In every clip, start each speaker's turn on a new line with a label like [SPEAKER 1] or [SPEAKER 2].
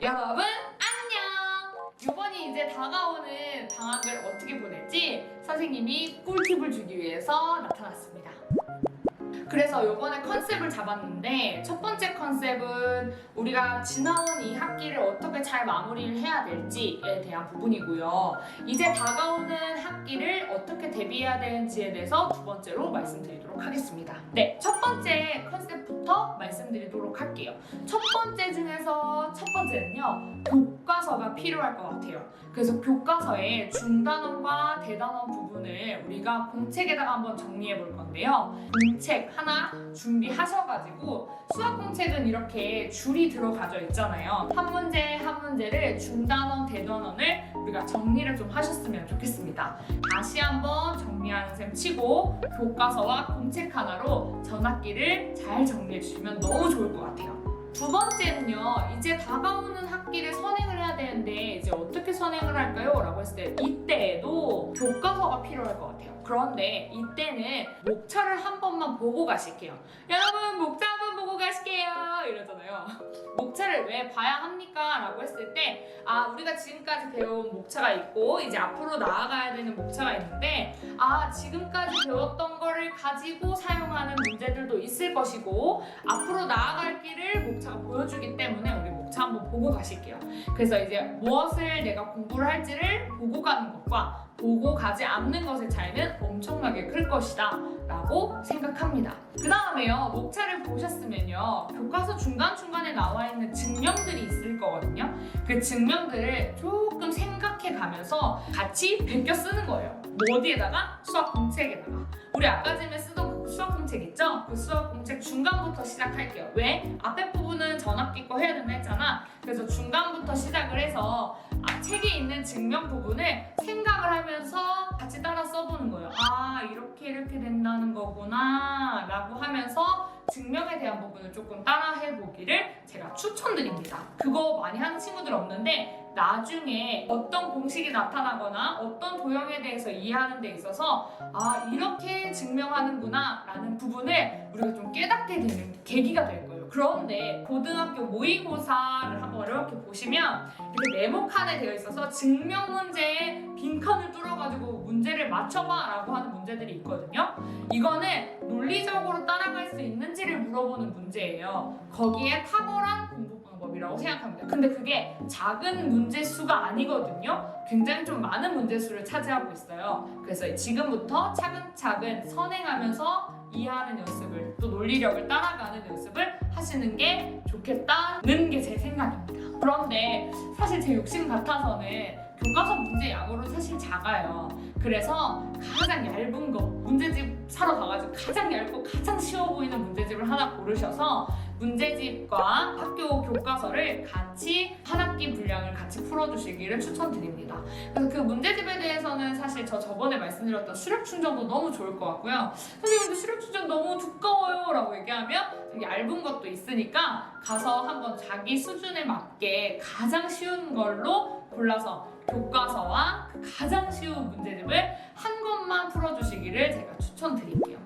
[SPEAKER 1] 여러분 안녕! 이번이 이제 다가오는 방학을 어떻게 보낼지 선생님이 꿀팁을 주기 위해서 나타났습니다. 그래서 이번에 컨셉을 잡았는데 첫 번째 컨셉은 우리가 지나온 이 학기를 어떻게 잘 마무리를 해야 될지에 대한 부분이고요. 이제 다가오는 학기를 어떻게 대비해야 되는지에 대해서 두 번째로 말씀드리도록 하겠습니다. 네, 첫 번째 컨셉부터 말씀드리도록 할게요. 첫 번째 중에서 첫 번째는요, 교과서가 필요할 것 같아요. 그래서 교과서의 중단원과 대단원 부분을 우리가 공책에다가 한번 정리해 볼 건데요. 공책 하나 준비하셔가지고 수학 공책은 이렇게 줄이 들어가져 있잖아요. 한 문제 한 문제를 중단원, 대단원을 우리가 정리를 좀 하셨으면 좋겠습니다. 다시 한번 정리하는 셈 치고 교과서와 공책 하나로 전학기를 잘 정리해 주시면 너무 좋을 것 같아요. 두 번째는요, 이제 다가오는 학기를 선행을 해야 되는데 이제 어떻게 선행을 할까요? 라고 했을 때 이때에도 교과서가 필요할 것 같아요. 그런데 이때는 목차를 한 번만 보고 가실게요. 여러분 목차 한번 보고 가실게요 이러잖아요. 목차를 왜 봐야 합니까? 라고 했을 때 우리가 지금까지 배운 목차가 있고 이제 앞으로 나아가야 되는 목차가 있는데 지금까지 배웠던 거를 가지고 사용하는 문제들도 있을 것이고 앞으로 나아갈 길을 목차가 보여주기 때문에 우리 목차 한번 보고 가실게요. 그래서 이제 무엇을 내가 공부를 할지를 보고 가는 것과 보고 가지 않는 것의 차이는 엄청나게 클 것이다 라고 생각합니다. 그 다음에요, 목차를 보셨으면요, 교과서 중간중간에 나와 있는 증명들이 있을 거거든요. 그 증명들을 조금 생각해 가면서 같이 베껴 쓰는 거예요. 뭐 어디에다가? 수학 공책에다가. 우리 아까 전에 쓰던 그 수학 공책 있죠? 그 수학 공책 중간부터 시작할게요. 왜? 앞에 부분은 전학기 거 해야 된다 했잖아. 그래서 중간부터 시작을 해서 책에 있는 증명 부분을 생각을 하면서 같이 따라 써보는 거예요. 이렇게 된다는 거구나 라고 하면서 증명에 대한 부분을 조금 따라 해보기를 제가 추천드립니다. 그거 많이 하는 친구들 없는데 나중에 어떤 공식이 나타나거나 어떤 도형에 대해서 이해하는 데 있어서 이렇게 증명하는구나 라는 부분을 우리가 좀 깨닫게 되는 계기가 될 거예요. 그런데 고등학교 모의고사를 한번 이렇게 보시면 이렇게 네모칸에 되어 있어서 증명 문제에 빈칸을 뚫어가지고 문제를 맞춰봐 라고 하는 문제들이 있거든요. 이거는 논리적으로 따라갈 수 있는지를 물어보는 문제예요. 거기에 탁월한 공부 방법이라고 생각합니다. 근데 그게 작은 문제 수가 아니거든요. 굉장히 좀 많은 문제 수를 차지하고 있어요. 그래서 지금부터 차근차근 선행하면서 이해하는 연습을, 또 논리력을 따라가는 연습을 하시는 게 좋겠다는 게 제 생각입니다. 그런데 사실 제 욕심 같아서는 교과서 문제 양으로 사실 작아요. 그래서 가장 얇은 거, 문제집 사러 가가지고 가장 얇고 가장 쉬워 보이는 문제집을 하나 고르셔서 문제집과 학교 교과서를 같이 한 학기 분량을 같이 풀어주시기를 추천드립니다. 그래서 그 문제집에 대해서는 사실 저번에 말씀드렸던 수력 충전도 너무 좋을 것 같고요. 선생님 근데 수력 충전 너무 두꺼워요 라고 얘기하면 되게 얇은 것도 있으니까 가서 한번 자기 수준에 맞게 가장 쉬운 걸로 골라서 교과서와 그 가장 쉬운 문제집을 한 권만 풀어주시기를 제가 추천드릴게요.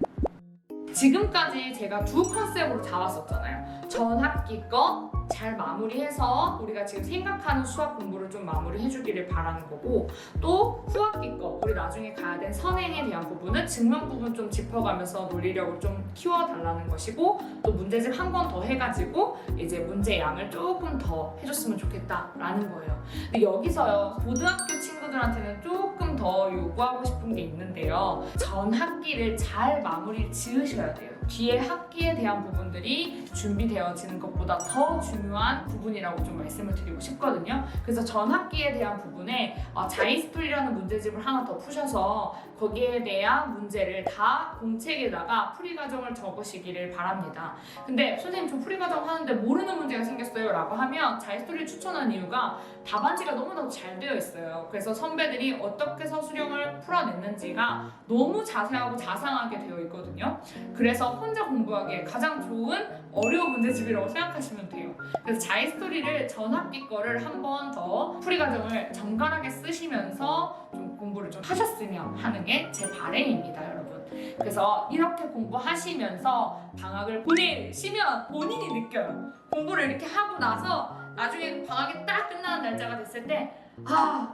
[SPEAKER 1] 지금까지 제가 두 컨셉으로 잡았었잖아요. 전 학기 거 잘 마무리해서 우리가 지금 생각하는 수학 공부를 좀 마무리해주기를 바라는 거고, 또 후학기 거 우리 나중에 가야 된 선행에 대한 부분은 증명 부분 좀 짚어가면서 논리력을 좀 키워달라는 것이고, 또 문제집 한 권 더 해가지고 이제 문제 양을 조금 더 해줬으면 좋겠다라는 거예요. 근데 여기서요, 고등학교 친구들한테는 조금 더 요구하고 싶은 게 있는데요. 전 학기를 잘 마무리 지으셔야 돼요. 뒤에 학기에 대한 부분들이 준비되어지는 것보다 더 중요한 부분이라고 좀 말씀을 드리고 싶거든요. 그래서 전 학기에 대한 부분에 자이스토리라는 문제집을 하나 더 푸셔서 거기에 대한 문제를 다 공책에다가 풀이 과정을 적으시기를 바랍니다. 근데 선생님 저 풀이 과정 하는데 모르는 문제가 생겼어요 라고 하면 자이스토리를 추천한 이유가 답안지가 너무너무 잘 되어 있어요. 그래서 선배들이 어떻게 서술형을 풀어냈는지가 너무 자세하고 자상하게 되어 있거든요. 그래서 혼자 공부하기에 가장 좋은 어려운 문제집이라고 생각하시면 돼요. 그래서 자이스토리를 전 학기 거를 한 번 더 풀이 과정을 정갈하게 쓰시면서 좀 공부를 좀 하셨으면 하는 게 제 바람입니다, 여러분. 그래서 이렇게 공부하시면서 방학을 보내시면 본인이 느껴요. 공부를 이렇게 하고 나서 나중에 방학이 딱 끝나는 날짜가 됐을 때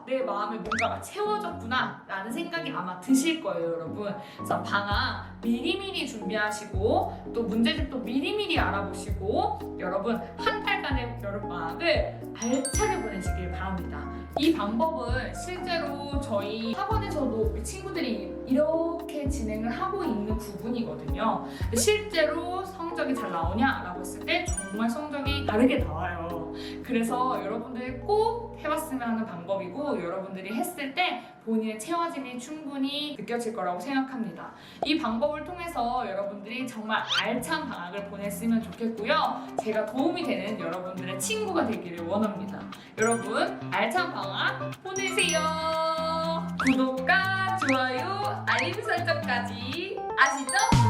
[SPEAKER 1] 내 마음에 뭔가가 채워졌구나 라는 생각이 아마 드실 거예요, 여러분. 그래서 방학 미리미리 준비하시고 또 문제집도 미리미리 알아보시고 여러분 한 달간의 여름방학을 알차게 보내시길 바랍니다. 이 방법은 실제로 저희 학원에서도 우리 친구들이 이렇게 진행을 하고 있는 부분이거든요. 실제로 성적이 잘 나오냐라고 했을 때 정말 성적이 다르게 나와요. 그래서 여러분들이 꼭 해봤으면 하는 방법이고 여러분들이 했을 때 본인의 채워짐이 충분히 느껴질 거라고 생각합니다. 이 방법을 통해서 여러분들이 정말 알찬 방학을 보냈으면 좋겠고요. 제가 도움이 되는 여러분들의 친구가 되기를 원합니다. 여러분 알찬 방학 보내세요. 구독과 좋아요, 알림 설정까지 아시죠?